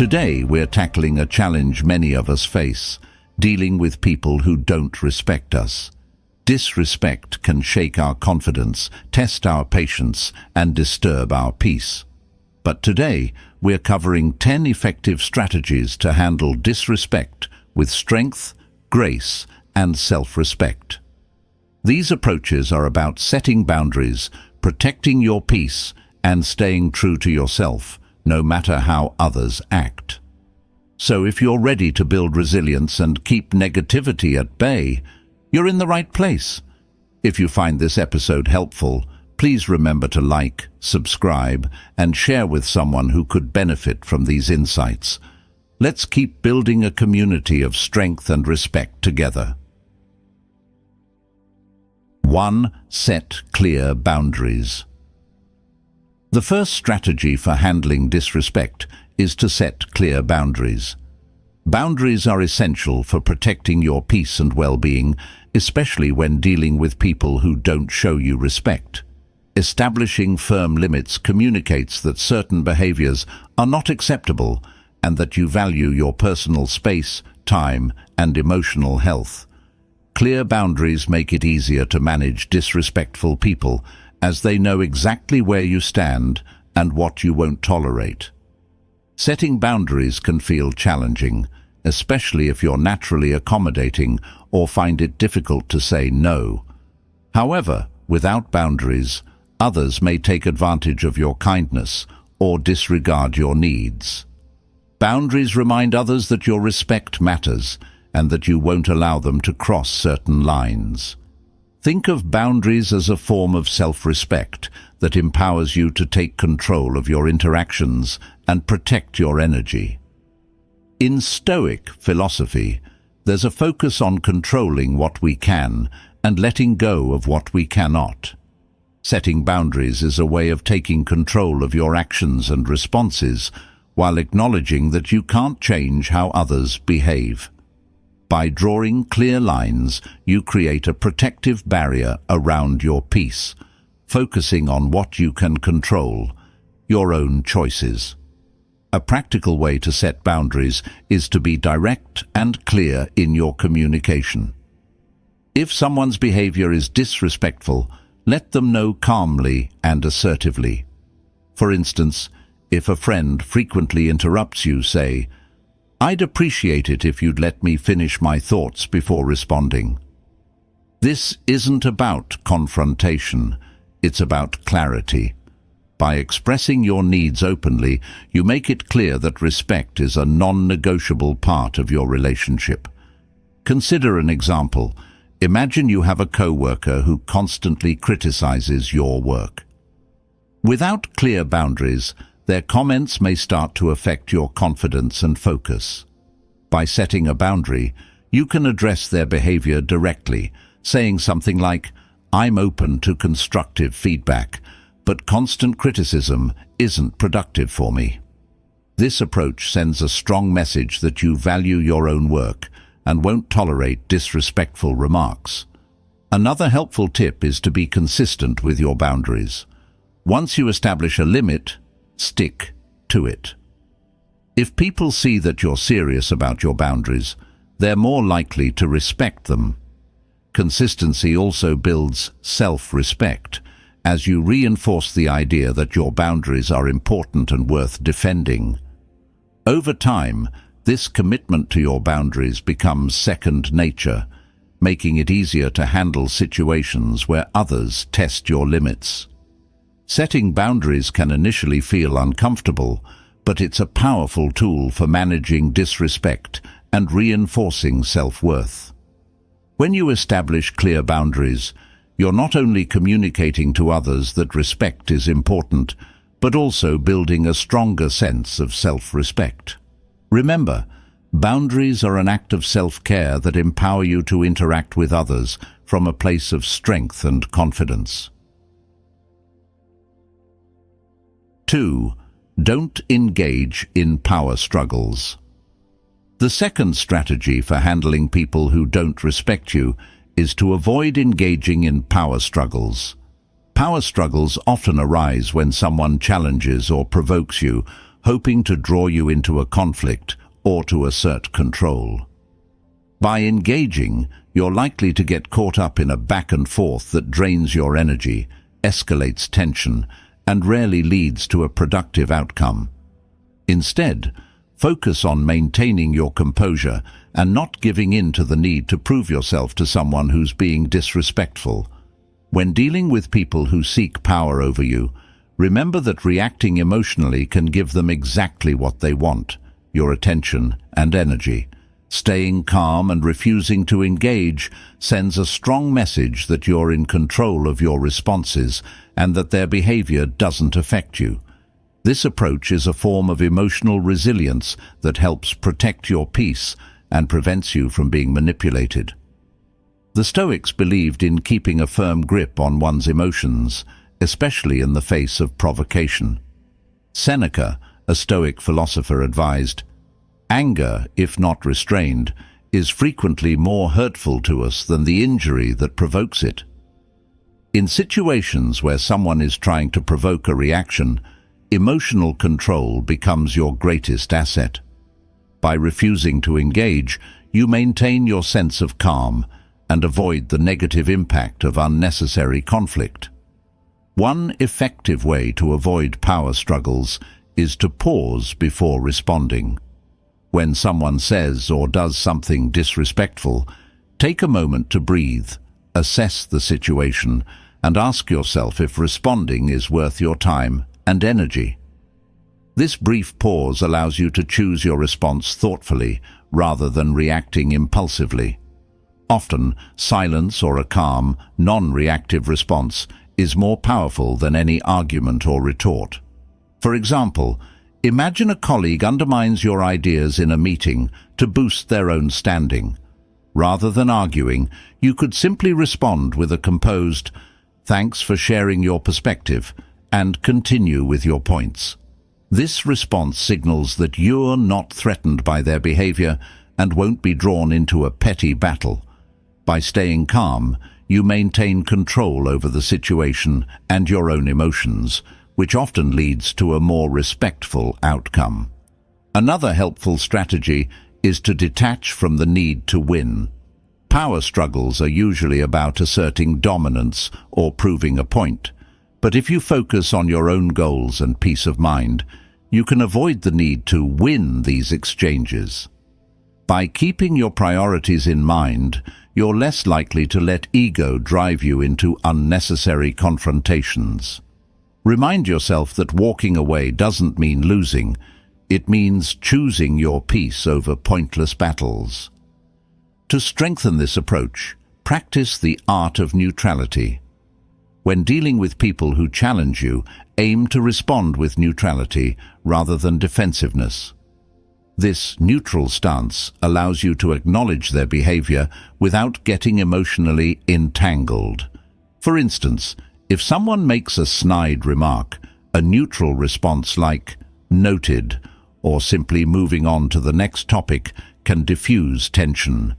Today, we're tackling a challenge many of us face, dealing with people who don't respect us. Disrespect can shake our confidence, test our patience, and disturb our peace. But today, we're covering 10 effective strategies to handle disrespect with strength, grace, and self-respect. These approaches are about setting boundaries, protecting your peace, and staying true to yourself, no matter how others act. So if you're ready to build resilience and keep negativity at bay, you're in the right place. If you find this episode helpful, please remember to like, subscribe, and share with someone who could benefit from these insights. Let's keep building a community of strength and respect together. 1. Set clear boundaries. The first strategy for handling disrespect is to set clear boundaries. Boundaries are essential for protecting your peace and well-being, especially when dealing with people who don't show you respect. Establishing firm limits communicates that certain behaviors are not acceptable and that you value your personal space, time, and emotional health. Clear boundaries make it easier to manage disrespectful people, as they know exactly where you stand and what you won't tolerate. Setting boundaries can feel challenging, especially if you're naturally accommodating or find it difficult to say no. However, without boundaries, others may take advantage of your kindness or disregard your needs. Boundaries remind others that your respect matters and that you won't allow them to cross certain lines. Think of boundaries as a form of self-respect that empowers you to take control of your interactions and protect your energy. In Stoic philosophy, there's a focus on controlling what we can and letting go of what we cannot. Setting boundaries is a way of taking control of your actions and responses while acknowledging that you can't change how others behave. By drawing clear lines, you create a protective barrier around your peace, focusing on what you can control, your own choices. A practical way to set boundaries is to be direct and clear in your communication. If someone's behavior is disrespectful, let them know calmly and assertively. For instance, if a friend frequently interrupts you, say, "I'd appreciate it if you'd let me finish my thoughts before responding." This isn't about confrontation, it's about clarity. By expressing your needs openly, you make it clear that respect is a non-negotiable part of your relationship. Consider an example. Imagine you have a co-worker who constantly criticizes your work. Without clear boundaries, their comments may start to affect your confidence and focus. By setting a boundary, you can address their behavior directly, saying something like, "I'm open to constructive feedback, but constant criticism isn't productive for me." This approach sends a strong message that you value your own work and won't tolerate disrespectful remarks. Another helpful tip is to be consistent with your boundaries. Once you establish a limit, stick to it. If people see that you're serious about your boundaries, they're more likely to respect them. Consistency also builds self-respect, as you reinforce the idea that your boundaries are important and worth defending. Over time, this commitment to your boundaries becomes second nature, making it easier to handle situations where others test your limits. Setting boundaries can initially feel uncomfortable, but it's a powerful tool for managing disrespect and reinforcing self-worth. When you establish clear boundaries, you're not only communicating to others that respect is important, but also building a stronger sense of self-respect. Remember, boundaries are an act of self-care that empower you to interact with others from a place of strength and confidence. 2. Don't engage in power struggles. The second strategy for handling people who don't respect you is to avoid engaging in power struggles. Power struggles often arise when someone challenges or provokes you, hoping to draw you into a conflict or to assert control. By engaging, you're likely to get caught up in a back and forth that drains your energy, escalates tension, and rarely leads to a productive outcome. Instead, focus on maintaining your composure and not giving in to the need to prove yourself to someone who's being disrespectful. When dealing with people who seek power over you, remember that reacting emotionally can give them exactly what they want, your attention and energy. Staying calm and refusing to engage sends a strong message that you're in control of your responses and that their behavior doesn't affect you. This approach is a form of emotional resilience that helps protect your peace and prevents you from being manipulated. The Stoics believed in keeping a firm grip on one's emotions, especially in the face of provocation. Seneca, a Stoic philosopher, advised, "Anger, if not restrained, is frequently more hurtful to us than the injury that provokes it." In situations where someone is trying to provoke a reaction, emotional control becomes your greatest asset. By refusing to engage, you maintain your sense of calm and avoid the negative impact of unnecessary conflict. One effective way to avoid power struggles is to pause before responding. When someone says or does something disrespectful, take a moment to breathe, assess the situation, and ask yourself if responding is worth your time and energy. This brief pause allows you to choose your response thoughtfully rather than reacting impulsively. Often, silence or a calm, non-reactive response is more powerful than any argument or retort. For example, imagine a colleague undermines your ideas in a meeting to boost their own standing. Rather than arguing, you could simply respond with a composed, "Thanks for sharing your perspective," and continue with your points. This response signals that you're not threatened by their behavior and won't be drawn into a petty battle. By staying calm, you maintain control over the situation and your own emotions, which often leads to a more respectful outcome. Another helpful strategy is to detach from the need to win. Power struggles are usually about asserting dominance or proving a point. But if you focus on your own goals and peace of mind, you can avoid the need to win these exchanges. By keeping your priorities in mind, you're less likely to let ego drive you into unnecessary confrontations. Remind yourself that walking away doesn't mean losing. It means choosing your peace over pointless battles. To strengthen this approach, practice the art of neutrality. When dealing with people who challenge you, aim to respond with neutrality rather than defensiveness. This neutral stance allows you to acknowledge their behavior without getting emotionally entangled. For instance, if someone makes a snide remark, a neutral response like "noted" or simply moving on to the next topic can diffuse tension.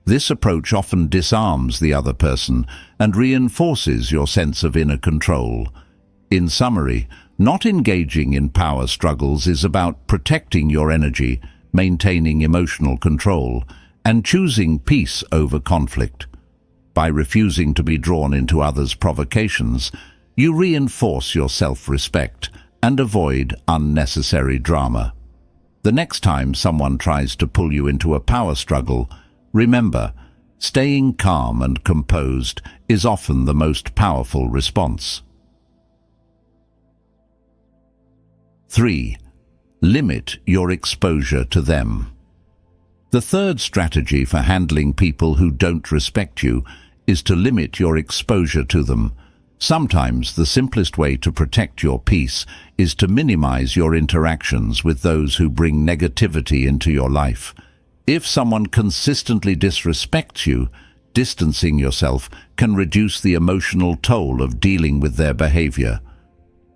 This approach often disarms the other person and reinforces your sense of inner control. In summary, not engaging in power struggles is about protecting your energy, maintaining emotional control, and choosing peace over conflict. By refusing to be drawn into others' provocations, you reinforce your self-respect and avoid unnecessary drama. The next time someone tries to pull you into a power struggle, remember, staying calm and composed is often the most powerful response. 3. Limit your exposure to them. The third strategy for handling people who don't respect you is to limit your exposure to them. Sometimes the simplest way to protect your peace is to minimize your interactions with those who bring negativity into your life. If someone consistently disrespects you, distancing yourself can reduce the emotional toll of dealing with their behavior.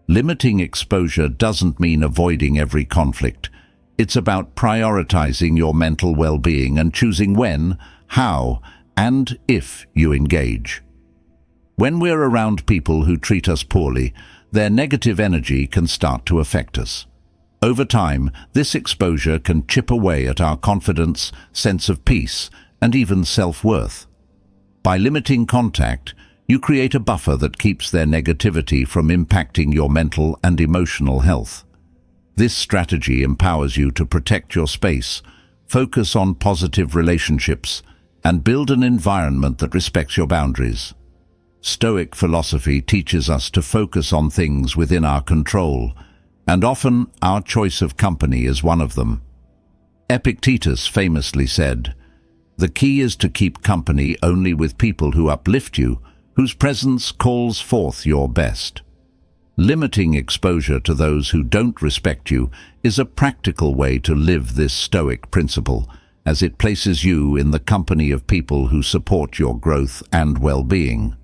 Limiting exposure doesn't mean avoiding every conflict. It's about prioritizing your mental well-being and choosing when, how, and if you engage. When we're around people who treat us poorly, their negative energy can start to affect us. Over time, this exposure can chip away at our confidence, sense of peace, and even self-worth. By limiting contact, you create a buffer that keeps their negativity from impacting your mental and emotional health. This strategy empowers you to protect your space, focus on positive relationships, and build an environment that respects your boundaries. Stoic philosophy teaches us to focus on things within our control, and often our choice of company is one of them. Epictetus famously said, "The key is to keep company only with people who uplift you, whose presence calls forth your best." Limiting exposure to those who don't respect you is a practical way to live this Stoic principle, as it places you in the company of people who support your growth and well-being.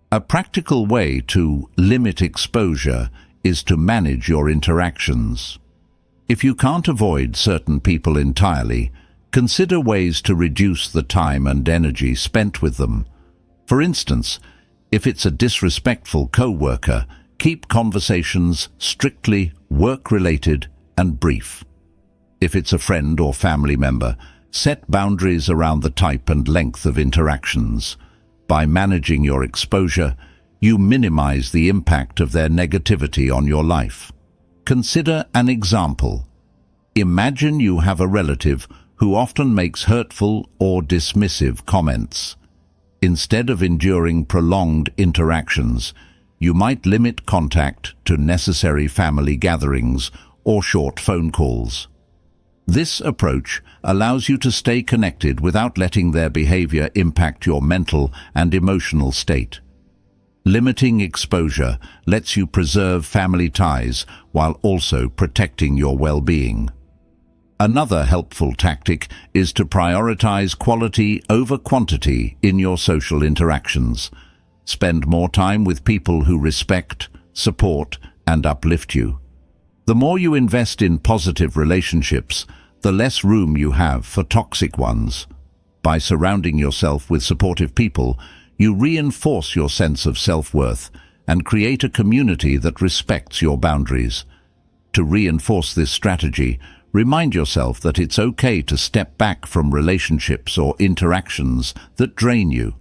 A practical way to limit exposure is to manage your interactions. If you can't avoid certain people entirely, consider ways to reduce the time and energy spent with them. For instance, if it's a disrespectful co-worker, keep conversations strictly work-related and brief. If it's a friend or family member, set boundaries around the type and length of interactions. By managing your exposure, you minimize the impact of their negativity on your life. Consider an example. Imagine you have a relative who often makes hurtful or dismissive comments. Instead of enduring prolonged interactions, you might limit contact to necessary family gatherings or short phone calls. This approach allows you to stay connected without letting their behavior impact your mental and emotional state. Limiting exposure lets you preserve family ties while also protecting your well-being. Another helpful tactic is to prioritize quality over quantity in your social interactions. Spend more time with people who respect, support, and uplift you. The more you invest in positive relationships, the less room you have for toxic ones. By surrounding yourself with supportive people, you reinforce your sense of self-worth and create a community that respects your boundaries. To reinforce this strategy, remind yourself that it's okay to step back from relationships or interactions that drain you.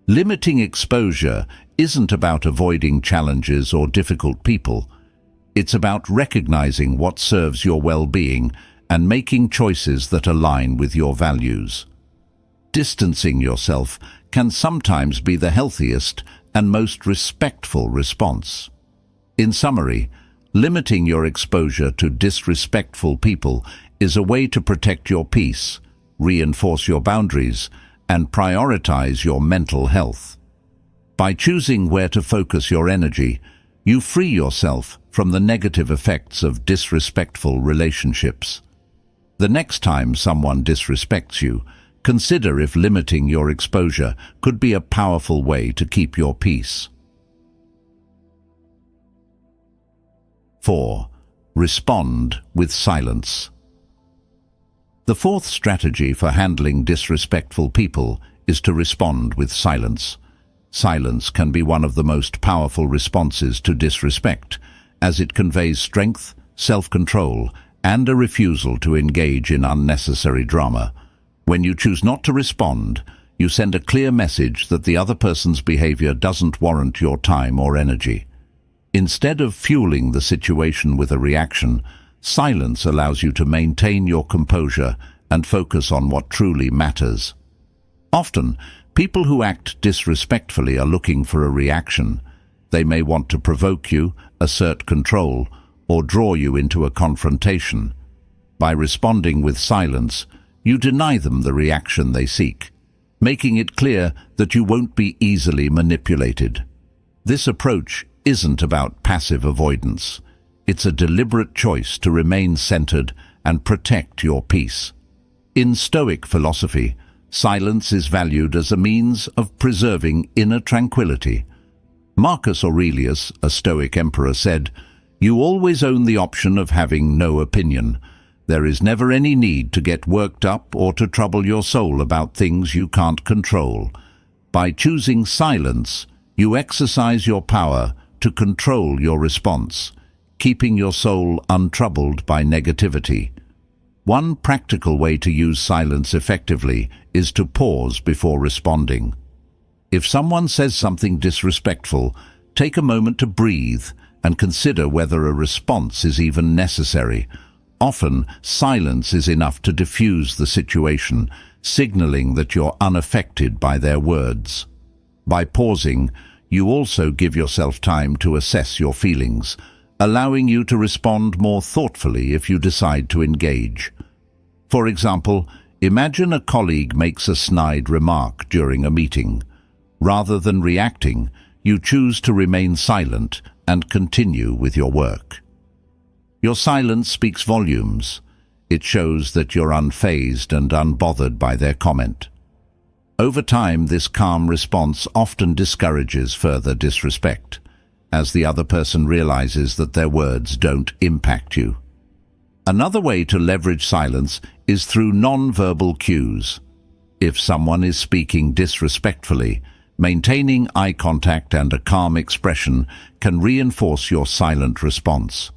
Limiting exposure isn't about avoiding challenges or difficult people. It's about recognizing what serves your well-being and making choices that align with your values. Distancing yourself can sometimes be the healthiest and most respectful response. In summary, limiting your exposure to disrespectful people is a way to protect your peace, reinforce your boundaries, and prioritize your mental health. By choosing where to focus your energy, you free yourself from the negative effects of disrespectful relationships. The next time someone disrespects you, consider if limiting your exposure could be a powerful way to keep your peace. 4. Respond with silence. The fourth strategy for handling disrespectful people is to respond with silence. Silence can be one of the most powerful responses to disrespect, as it conveys strength, self-control, and a refusal to engage in unnecessary drama. When you choose not to respond, you send a clear message that the other person's behavior doesn't warrant your time or energy. Instead of fueling the situation with a reaction, silence allows you to maintain your composure and focus on what truly matters. Often, people who act disrespectfully are looking for a reaction. They may want to provoke you, assert control, or draw you into a confrontation. By responding with silence, you deny them the reaction they seek, making it clear that you won't be easily manipulated. This approach isn't about passive avoidance. It's a deliberate choice to remain centered and protect your peace. In Stoic philosophy, silence is valued as a means of preserving inner tranquility. Marcus Aurelius, a Stoic emperor, said, "You always own the option of having no opinion. There is never any need to get worked up or to trouble your soul about things you can't control. By choosing silence, you exercise your power to control your response, keeping your soul untroubled by negativity. One practical way to use silence effectively is to pause before responding. If someone says something disrespectful, take a moment to breathe and consider whether a response is even necessary. Often, silence is enough to diffuse the situation, signaling that you're unaffected by their words. By pausing, you also give yourself time to assess your feelings, allowing you to respond more thoughtfully if you decide to engage. For example, imagine a colleague makes a snide remark during a meeting. Rather than reacting, you choose to remain silent and continue with your work. Your silence speaks volumes. It shows that you're unfazed and unbothered by their comment. Over time, this calm response often discourages further disrespect, as the other person realizes that their words don't impact you. Another way to leverage silence is through non-verbal cues. If someone is speaking disrespectfully, maintaining eye contact and a calm expression can reinforce your silent response.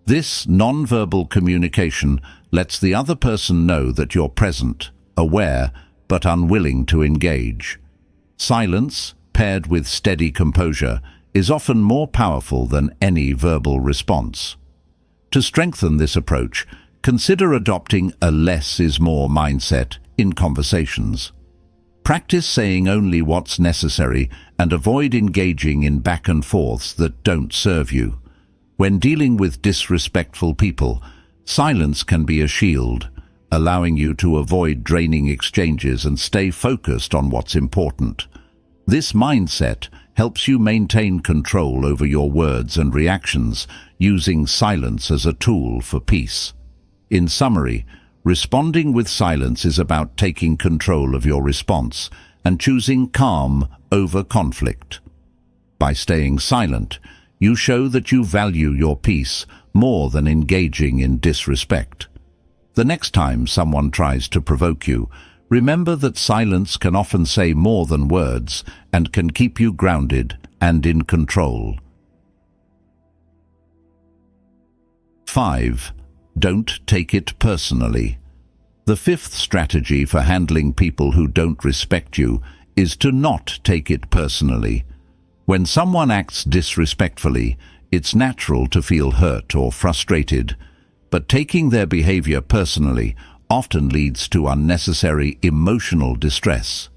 This non-verbal communication lets the other person know that you're present, aware, but unwilling to engage. Silence, paired with steady composure, is often more powerful than any verbal response. To strengthen this approach, consider adopting a less is more mindset in conversations. Practice saying only what's necessary and avoid engaging in back and forths that don't serve you. When dealing with disrespectful people, silence can be a shield, allowing you to avoid draining exchanges and stay focused on what's important. This mindset helps you maintain control over your words and reactions, using silence as a tool for peace. In summary, responding with silence is about taking control of your response and choosing calm over conflict. By staying silent, you show that you value your peace more than engaging in disrespect. The next time someone tries to provoke you, remember that silence can often say more than words and can keep you grounded and in control. 5. Don't take it personally. The fifth strategy for handling people who don't respect you is to not take it personally. When someone acts disrespectfully, it's natural to feel hurt or frustrated, but taking their behavior personally often leads to unnecessary emotional distress.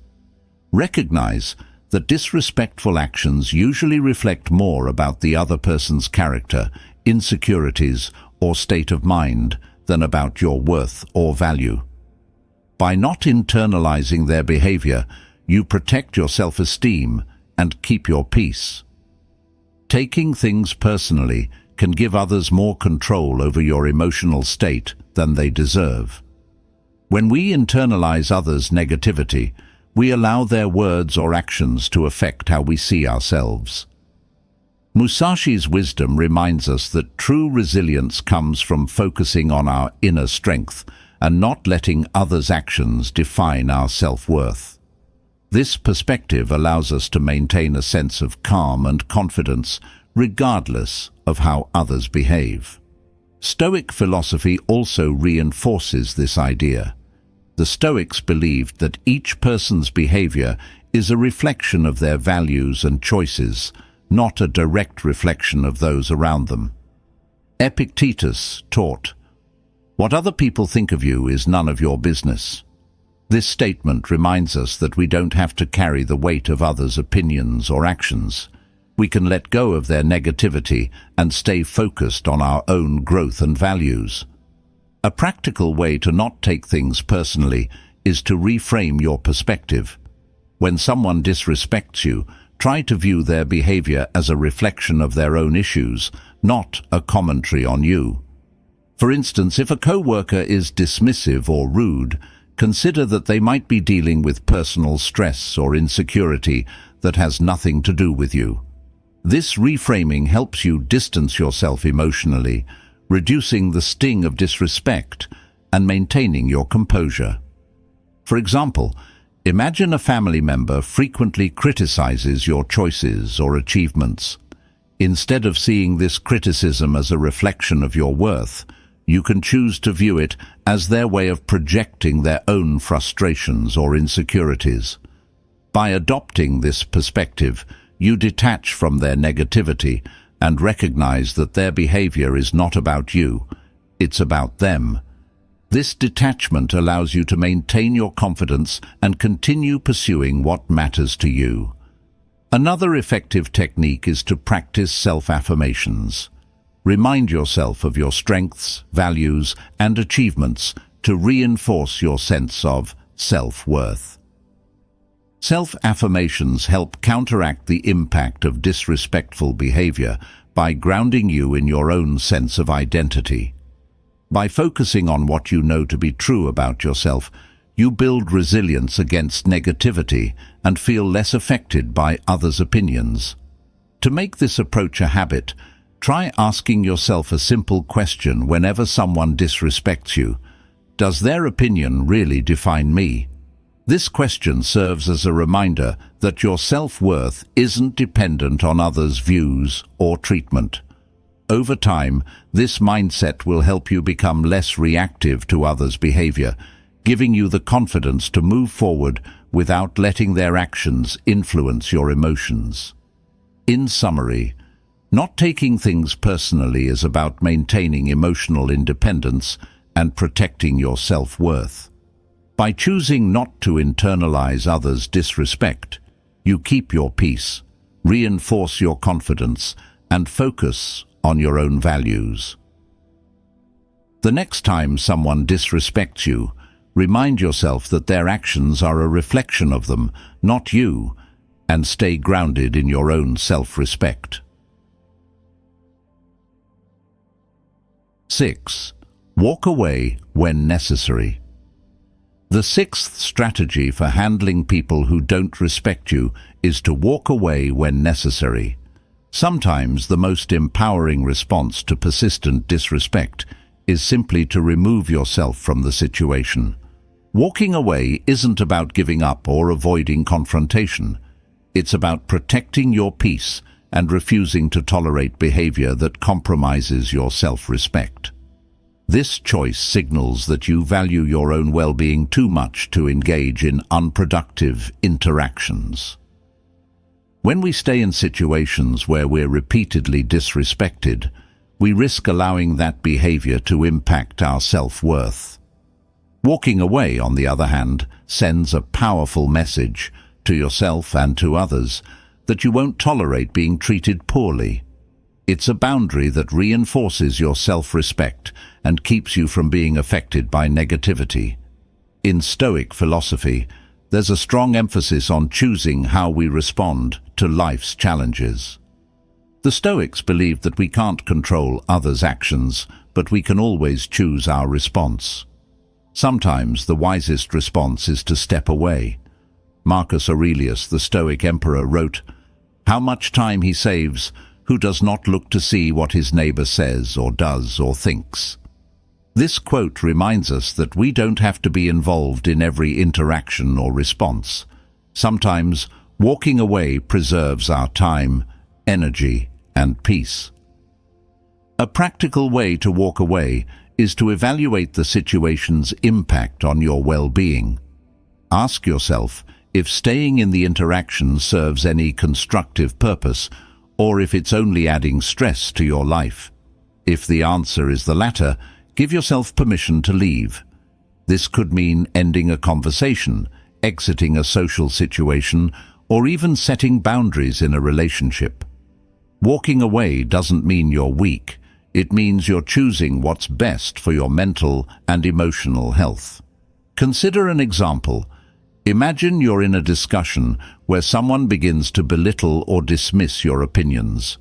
Recognize that disrespectful actions usually reflect more about the other person's character, insecurities, or state of mind than about your worth or value. By not internalizing their behavior, you protect your self-esteem and keep your peace. Taking things personally can give others more control over your emotional state than they deserve. When we internalize others' negativity, we allow their words or actions to affect how we see ourselves. Musashi's wisdom reminds us that true resilience comes from focusing on our inner strength and not letting others' actions define our self-worth. This perspective allows us to maintain a sense of calm and confidence regardless of how others behave. Stoic philosophy also reinforces this idea. The Stoics believed that each person's behavior is a reflection of their values and choices, not a direct reflection of those around them. Epictetus taught, "What other people think of you is none of your business." This statement reminds us that we don't have to carry the weight of others' opinions or actions. We can let go of their negativity and stay focused on our own growth and values. A practical way to not take things personally is to reframe your perspective. When someone disrespects you, try to view their behavior as a reflection of their own issues, not a commentary on you. For instance, if a co-worker is dismissive or rude, consider that they might be dealing with personal stress or insecurity that has nothing to do with you. This reframing helps you distance yourself emotionally, reducing the sting of disrespect and maintaining your composure. For example, imagine a family member frequently criticizes your choices or achievements. Instead of seeing this criticism as a reflection of your worth, you can choose to view it as their way of projecting their own frustrations or insecurities. By adopting this perspective, you detach from their negativity and recognize that their behavior is not about you, it's about them. This detachment allows you to maintain your confidence and continue pursuing what matters to you. Another effective technique is to practice self-affirmations. Remind yourself of your strengths, values, and achievements to reinforce your sense of self-worth. Self-affirmations help counteract the impact of disrespectful behavior by grounding you in your own sense of identity. By focusing on what you know to be true about yourself, you build resilience against negativity and feel less affected by others' opinions. To make this approach a habit, try asking yourself a simple question whenever someone disrespects you. Does their opinion really define me? This question serves as a reminder that your self-worth isn't dependent on others' views or treatment. Over time, this mindset will help you become less reactive to others' behavior, giving you the confidence to move forward without letting their actions influence your emotions. In summary, not taking things personally is about maintaining emotional independence and protecting your self-worth. By choosing not to internalize others' disrespect, you keep your peace, reinforce your confidence, and focus on your own values. The next time someone disrespects you, remind yourself that their actions are a reflection of them, not you, and stay grounded in your own self-respect. 6. Walk away when necessary. The sixth strategy for handling people who don't respect you is to walk away when necessary. Sometimes the most empowering response to persistent disrespect is simply to remove yourself from the situation. Walking away isn't about giving up or avoiding confrontation. It's about protecting your peace and refusing to tolerate behavior that compromises your self-respect. This choice signals that you value your own well-being too much to engage in unproductive interactions. When we stay in situations where we're repeatedly disrespected, we risk allowing that behavior to impact our self-worth. Walking away, on the other hand, sends a powerful message to yourself and to others that you won't tolerate being treated poorly. It's a boundary that reinforces your self-respect and keeps you from being affected by negativity. In Stoic philosophy, there's a strong emphasis on choosing how we respond to life's challenges. The Stoics believed that we can't control others' actions, but we can always choose our response. Sometimes the wisest response is to step away. Marcus Aurelius, the Stoic emperor, wrote, "How much time he saves who does not look to see what his neighbor says or does or thinks." This quote reminds us that we don't have to be involved in every interaction or response. Sometimes walking away preserves our time, energy, and peace. A practical way to walk away is to evaluate the situation's impact on your well-being. Ask yourself if staying in the interaction serves any constructive purpose, or if it's only adding stress to your life. If the answer is the latter, give yourself permission to leave. This could mean ending a conversation, exiting a social situation, or even setting boundaries in a relationship. Walking away doesn't mean you're weak. It means you're choosing what's best for your mental and emotional health. Consider an example. Imagine you're in a discussion where someone begins to belittle or dismiss your opinions.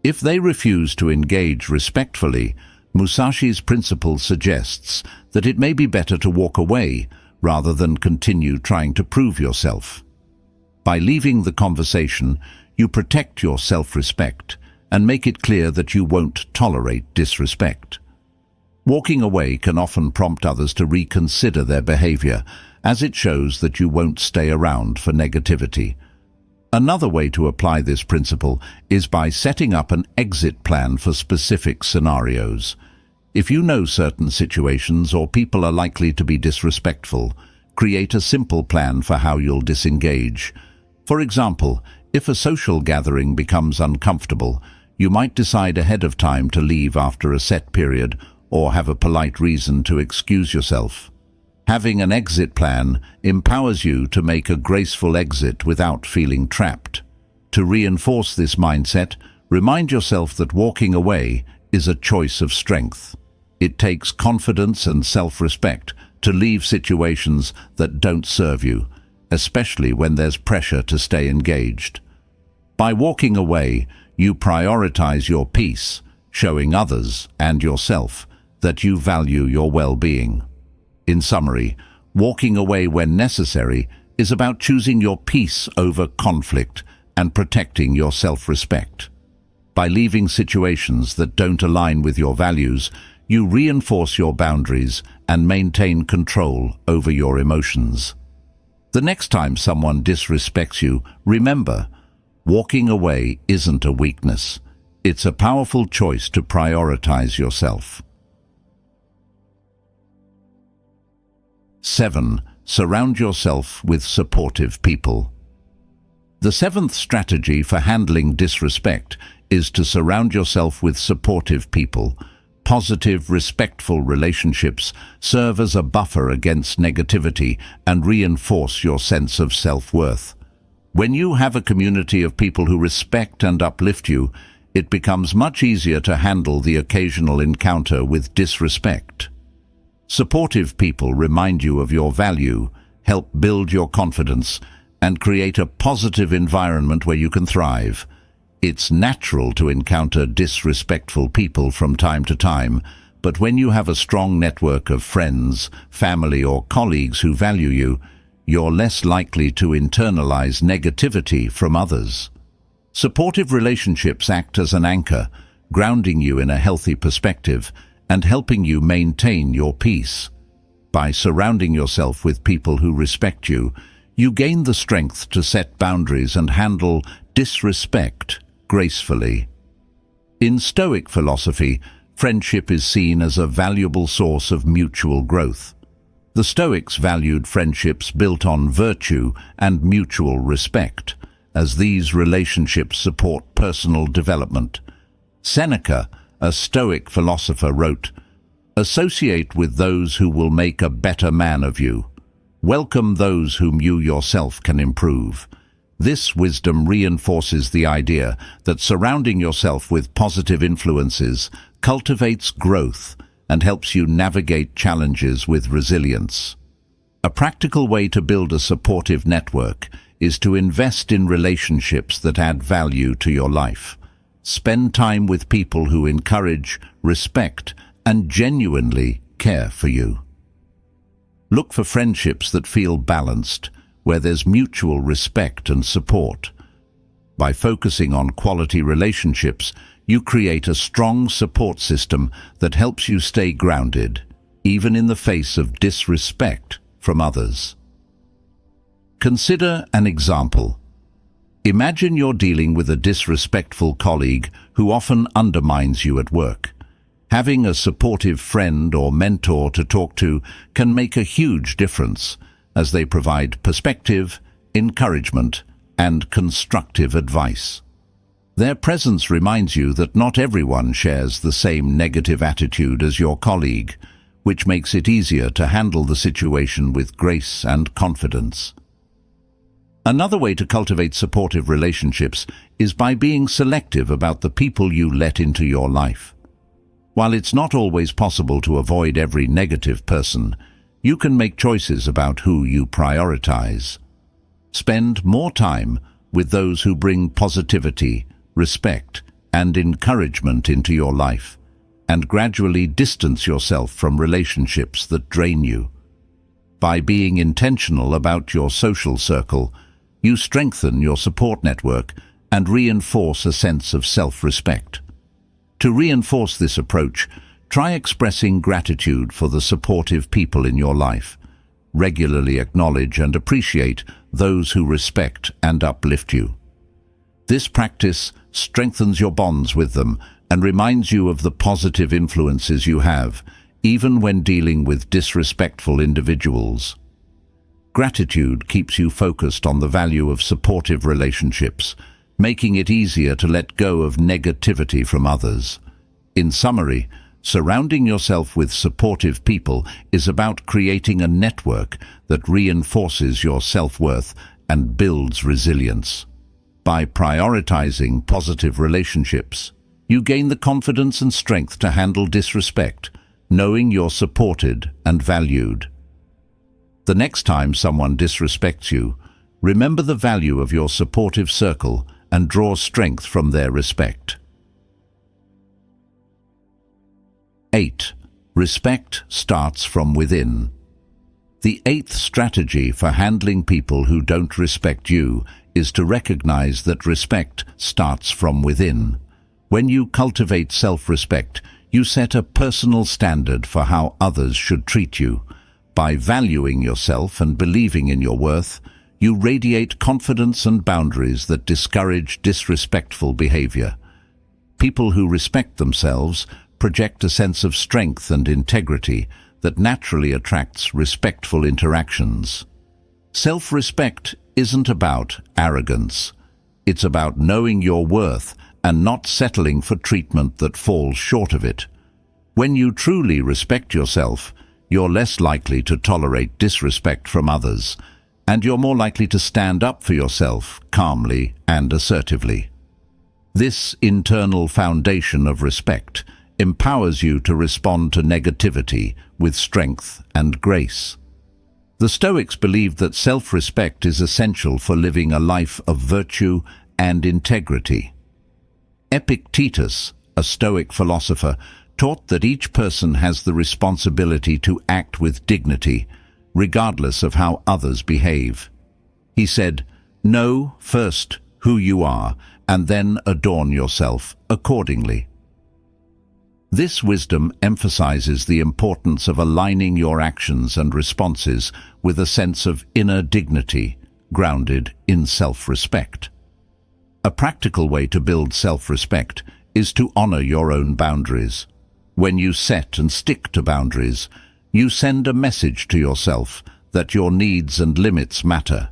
If they refuse to engage respectfully, Musashi's principle suggests that it may be better to walk away rather than continue trying to prove yourself. By leaving the conversation, you protect your self-respect and make it clear that you won't tolerate disrespect. Walking away can often prompt others to reconsider their behavior, as it shows that you won't stay around for negativity. Another way to apply this principle is by setting up an exit plan for specific scenarios. If you know certain situations or people are likely to be disrespectful, create a simple plan for how you'll disengage. For example, if a social gathering becomes uncomfortable, you might decide ahead of time to leave after a set period or have a polite reason to excuse yourself. Having an exit plan empowers you to make a graceful exit without feeling trapped. To reinforce this mindset, remind yourself that walking away is a choice of strength. It takes confidence and self-respect to leave situations that don't serve you, especially when there's pressure to stay engaged. By walking away, you prioritize your peace, showing others and yourself that you value your well-being. In summary, walking away when necessary is about choosing your peace over conflict and protecting your self-respect. By leaving situations that don't align with your values, you reinforce your boundaries and maintain control over your emotions. The next time someone disrespects you, remember, walking away isn't a weakness. It's a powerful choice to prioritize yourself. 7. Surround yourself with supportive people. The seventh strategy for handling disrespect is to surround yourself with supportive people. Positive, respectful relationships serve as a buffer against negativity and reinforce your sense of self-worth. When you have a community of people who respect and uplift you, it becomes much easier to handle the occasional encounter with disrespect. Supportive people remind you of your value, help build your confidence, and create a positive environment where you can thrive. It's natural to encounter disrespectful people from time to time, but when you have a strong network of friends, family, or colleagues who value you, you're less likely to internalize negativity from others. Supportive relationships act as an anchor, grounding you in a healthy perspective and helping you maintain your peace. By surrounding yourself with people who respect you, you gain the strength to set boundaries and handle disrespect gracefully. In Stoic philosophy, friendship is seen as a valuable source of mutual growth. The Stoics valued friendships built on virtue and mutual respect, as these relationships support personal development. Seneca, a Stoic philosopher, wrote, "Associate with those who will make a better man of you. Welcome those whom you yourself can improve." This wisdom reinforces the idea that surrounding yourself with positive influences cultivates growth and helps you navigate challenges with resilience. A practical way to build a supportive network is to invest in relationships that add value to your life. Spend time with people who encourage, respect, and genuinely care for you. Look for friendships that feel balanced, where there's mutual respect and support. By focusing on quality relationships, you create a strong support system that helps you stay grounded, even in the face of disrespect from others. Consider an example. Imagine you're dealing with a disrespectful colleague who often undermines you at work. Having a supportive friend or mentor to talk to can make a huge difference, as they provide perspective, encouragement, and constructive advice. Their presence reminds you that not everyone shares the same negative attitude as your colleague, which makes it easier to handle the situation with grace and confidence. Another way to cultivate supportive relationships is by being selective about the people you let into your life. While it's not always possible to avoid every negative person, you can make choices about who you prioritize. Spend more time with those who bring positivity, respect, and encouragement into your life, and gradually distance yourself from relationships that drain you. By being intentional about your social circle, you strengthen your support network and reinforce a sense of self-respect. To reinforce this approach, try expressing gratitude for the supportive people in your life. Regularly acknowledge and appreciate those who respect and uplift you. This practice strengthens your bonds with them and reminds you of the positive influences you have, even when dealing with disrespectful individuals. Gratitude keeps you focused on the value of supportive relationships, making it easier to let go of negativity from others. In summary, surrounding yourself with supportive people is about creating a network that reinforces your self-worth and builds resilience. By prioritizing positive relationships, you gain the confidence and strength to handle disrespect, knowing you're supported and valued. The next time someone disrespects you, remember the value of your supportive circle and draw strength from their respect. 8. Respect starts from within. The 8th strategy for handling people who don't respect you is to recognize that respect starts from within. When you cultivate self-respect, you set a personal standard for how others should treat you. By valuing yourself and believing in your worth, you radiate confidence and boundaries that discourage disrespectful behavior. People who respect themselves project a sense of strength and integrity that naturally attracts respectful interactions. Self-respect isn't about arrogance. It's about knowing your worth and not settling for treatment that falls short of it. When you truly respect yourself, you're less likely to tolerate disrespect from others, and you're more likely to stand up for yourself calmly and assertively. This internal foundation of respect empowers you to respond to negativity with strength and grace. The Stoics believed that self-respect is essential for living a life of virtue and integrity. Epictetus, a Stoic philosopher, taught that each person has the responsibility to act with dignity, regardless of how others behave. He said, "Know first who you are, and then adorn yourself accordingly." This wisdom emphasizes the importance of aligning your actions and responses with a sense of inner dignity, grounded in self-respect. A practical way to build self-respect is to honor your own boundaries. When you set and stick to boundaries, you send a message to yourself that your needs and limits matter.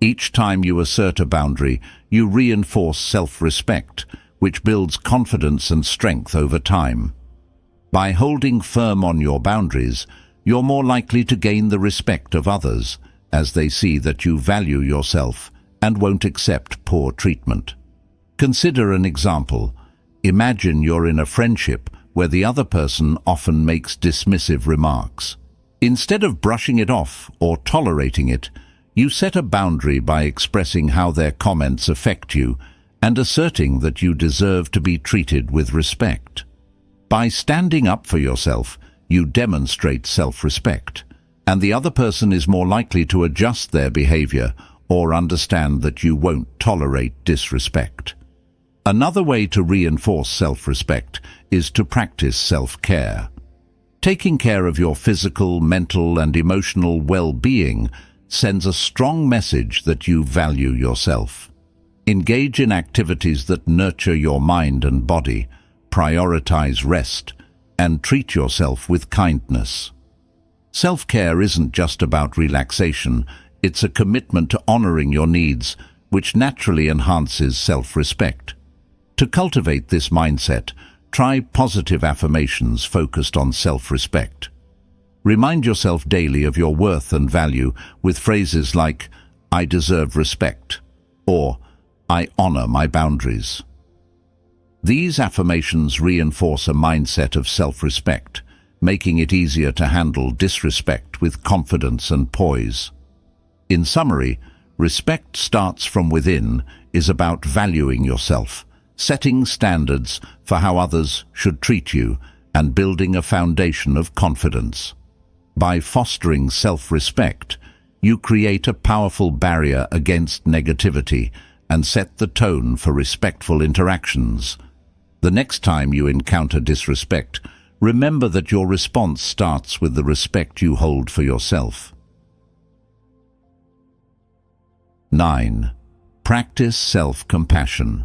Each time you assert a boundary, you reinforce self-respect, which builds confidence and strength over time. By holding firm on your boundaries, you're more likely to gain the respect of others, as they see that you value yourself and won't accept poor treatment. Consider an example. Imagine you're in a friendship where the other person often makes dismissive remarks. Instead of brushing it off or tolerating it, you set a boundary by expressing how their comments affect you and asserting that you deserve to be treated with respect. By standing up for yourself, you demonstrate self-respect, and the other person is more likely to adjust their behavior or understand that you won't tolerate disrespect. Another way to reinforce self-respect is to practice self-care. Taking care of your physical, mental, and emotional well-being sends a strong message that you value yourself. Engage in activities that nurture your mind and body, prioritize rest, and treat yourself with kindness. Self-care isn't just about relaxation, it's a commitment to honoring your needs, which naturally enhances self-respect. To cultivate this mindset, try positive affirmations focused on self-respect. Remind yourself daily of your worth and value with phrases like, "I deserve respect," or "I honor my boundaries." These affirmations reinforce a mindset of self-respect, making it easier to handle disrespect with confidence and poise. In summary, respect starts from within is about valuing yourself, setting standards for how others should treat you, and building a foundation of confidence. By fostering self-respect, you create a powerful barrier against negativity and set the tone for respectful interactions. The next time you encounter disrespect, remember that your response starts with the respect you hold for yourself. 9. Practice self-compassion.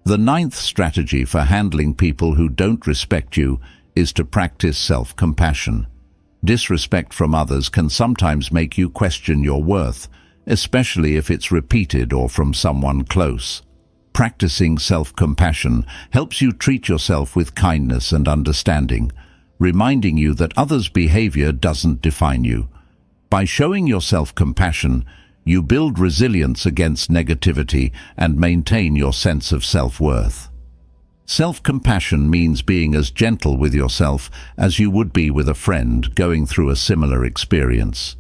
The ninth strategy for handling people who don't respect you is to practice self-compassion. Disrespect from others can sometimes make you question your worth, especially if it's repeated or from someone close. Practicing self-compassion helps you treat yourself with kindness and understanding, reminding you that others' behavior doesn't define you. By showing your self-compassion, you build resilience against negativity and maintain your sense of self-worth. Self-compassion means being as gentle with yourself as you would be with a friend going through a similar experience.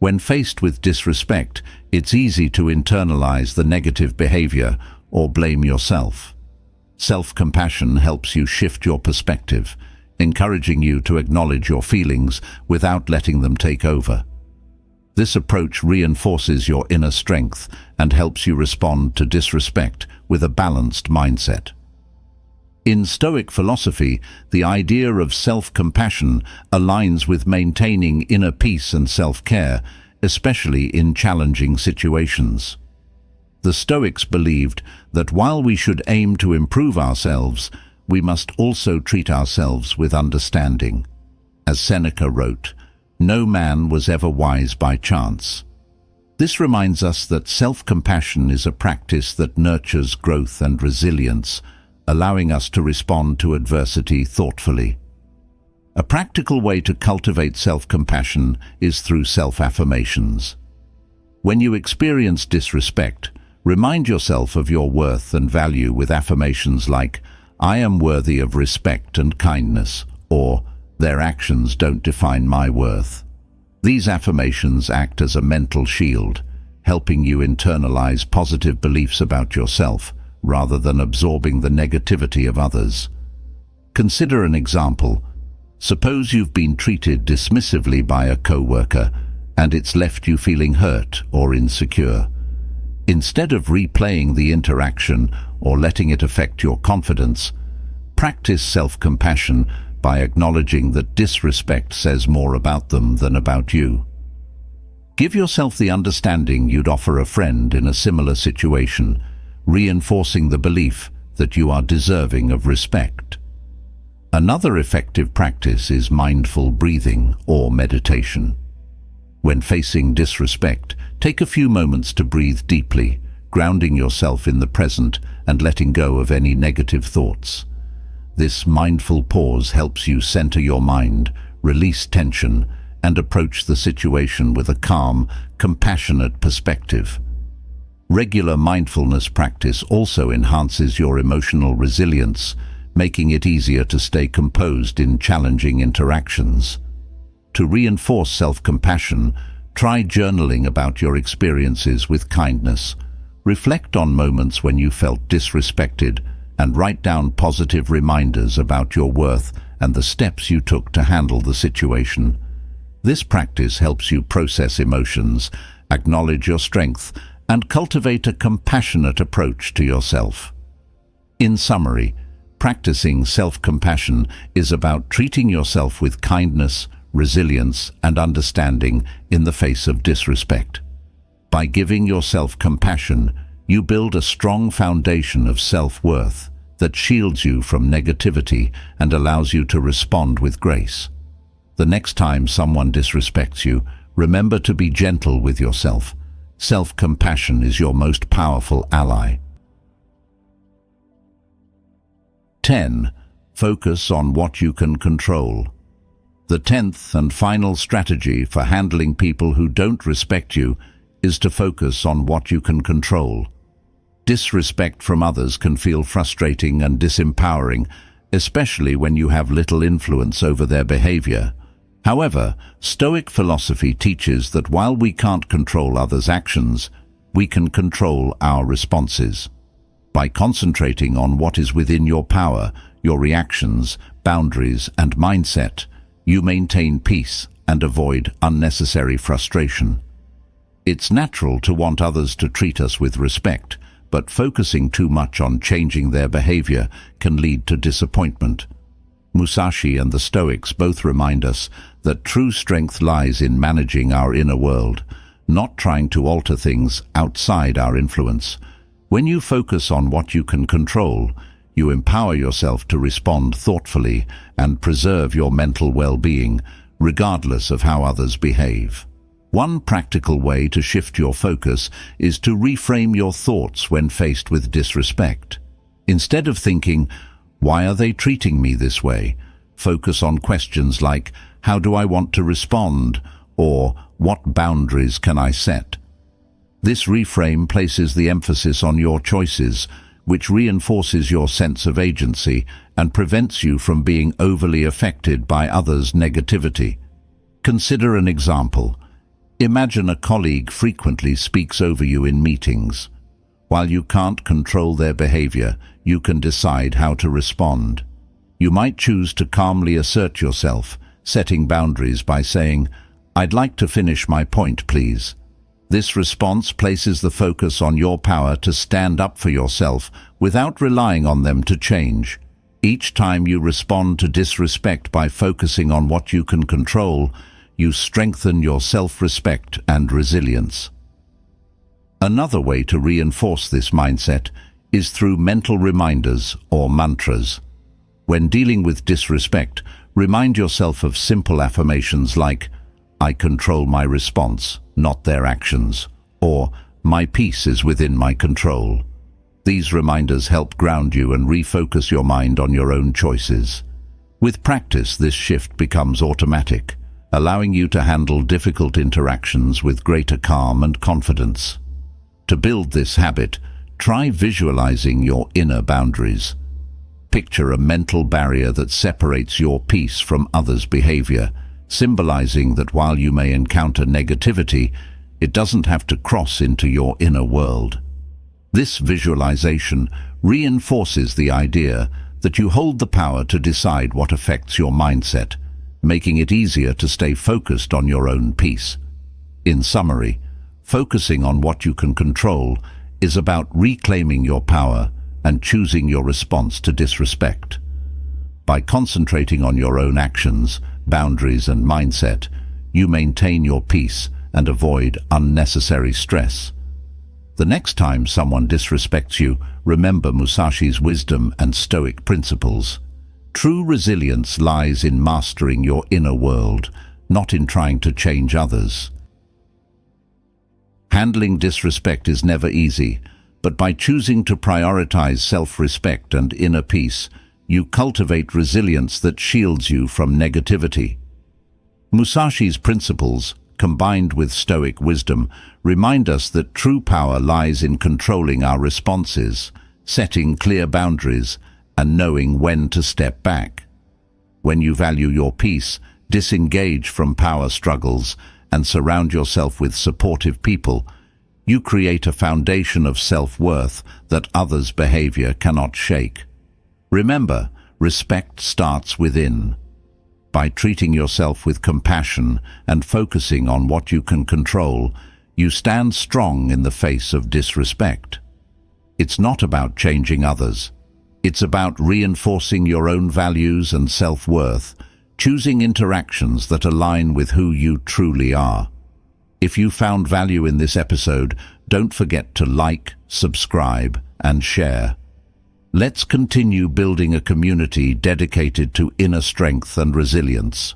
When faced with disrespect, it's easy to internalize the negative behavior or blame yourself. Self-compassion helps you shift your perspective, encouraging you to acknowledge your feelings without letting them take over. This approach reinforces your inner strength and helps you respond to disrespect with a balanced mindset. In Stoic philosophy, the idea of self-compassion aligns with maintaining inner peace and self-care, especially in challenging situations. The Stoics believed that while we should aim to improve ourselves, we must also treat ourselves with understanding. As Seneca wrote, "No man was ever wise by chance." This reminds us that self-compassion is a practice that nurtures growth and resilience, allowing us to respond to adversity thoughtfully. A practical way to cultivate self-compassion is through self-affirmations. When you experience disrespect, remind yourself of your worth and value with affirmations like, "I am worthy of respect and kindness," or "Their actions don't define my worth." These affirmations act as a mental shield, helping you internalize positive beliefs about yourself rather than absorbing the negativity of others. Consider an example. Suppose you've been treated dismissively by a co-worker and it's left you feeling hurt or insecure. Instead of replaying the interaction or letting it affect your confidence, practice self-compassion by acknowledging that disrespect says more about them than about you. Give yourself the understanding you'd offer a friend in a similar situation, reinforcing the belief that you are deserving of respect. Another effective practice is mindful breathing or meditation. When facing disrespect, take a few moments to breathe deeply, grounding yourself in the present and letting go of any negative thoughts. This mindful pause helps you center your mind, release tension, and approach the situation with a calm, compassionate perspective. Regular mindfulness practice also enhances your emotional resilience, making it easier to stay composed in challenging interactions. To reinforce self-compassion, try journaling about your experiences with kindness. Reflect on moments when you felt disrespected and write down positive reminders about your worth and the steps you took to handle the situation. This practice helps you process emotions, acknowledge your strength, and cultivate a compassionate approach to yourself. In summary, practicing self-compassion is about treating yourself with kindness, resilience, and understanding in the face of disrespect. By giving yourself compassion, you build a strong foundation of self-worth that shields you from negativity and allows you to respond with grace. The next time someone disrespects you, remember to be gentle with yourself. Self-compassion is your most powerful ally. 10. Focus on what you can control. The 10th and final strategy for handling people who don't respect you is to focus on what you can control. Disrespect from others can feel frustrating and disempowering, especially when you have little influence over their behavior. However, Stoic philosophy teaches that while we can't control others' actions, we can control our responses. By concentrating on what is within your power, your reactions, boundaries, and mindset, you maintain peace and avoid unnecessary frustration. It's natural to want others to treat us with respect, but focusing too much on changing their behavior can lead to disappointment. Musashi and the Stoics both remind us that true strength lies in managing our inner world, not trying to alter things outside our influence. When you focus on what you can control, you empower yourself to respond thoughtfully and preserve your mental well-being, regardless of how others behave. One practical way to shift your focus is to reframe your thoughts when faced with disrespect. Instead of thinking, "Why are they treating me this way?" focus on questions like, "How do I want to respond?" or "What boundaries can I set?" This reframe places the emphasis on your choices, which reinforces your sense of agency and prevents you from being overly affected by others' negativity. Consider an example. Imagine a colleague frequently speaks over you in meetings. While you can't control their behavior, you can decide how to respond. You might choose to calmly assert yourself, setting boundaries by saying, "I'd like to finish my point, please." This response places the focus on your power to stand up for yourself without relying on them to change. Each time you respond to disrespect by focusing on what you can control, you strengthen your self-respect and resilience. Another way to reinforce this mindset is through mental reminders or mantras. When dealing with disrespect, remind yourself of simple affirmations like, "I control my response, not their actions," or "My peace is within my control." These reminders help ground you and refocus your mind on your own choices. With practice, this shift becomes automatic, allowing you to handle difficult interactions with greater calm and confidence. To build this habit, try visualizing your inner boundaries. Picture a mental barrier that separates your peace from others' behavior, symbolizing that while you may encounter negativity, it doesn't have to cross into your inner world. This visualization reinforces the idea that you hold the power to decide what affects your mindset, making it easier to stay focused on your own peace. In summary, focusing on what you can control is about reclaiming your power and choosing your response to disrespect. By concentrating on your own actions, boundaries and mindset, you maintain your peace and avoid unnecessary stress. The next time someone disrespects you, remember Musashi's wisdom and Stoic principles. True resilience lies in mastering your inner world, not in trying to change others. Handling disrespect is never easy, but by choosing to prioritize self-respect and inner peace, you cultivate resilience that shields you from negativity. Musashi's principles, combined with Stoic wisdom, remind us that true power lies in controlling our responses, setting clear boundaries, and knowing when to step back. When you value your peace, disengage from power struggles, and surround yourself with supportive people, you create a foundation of self-worth that others' behavior cannot shake. Remember, respect starts within. By treating yourself with compassion and focusing on what you can control, you stand strong in the face of disrespect. It's not about changing others. It's about reinforcing your own values and self-worth, choosing interactions that align with who you truly are. If you found value in this episode, don't forget to like, subscribe, and share. Let's continue building a community dedicated to inner strength and resilience.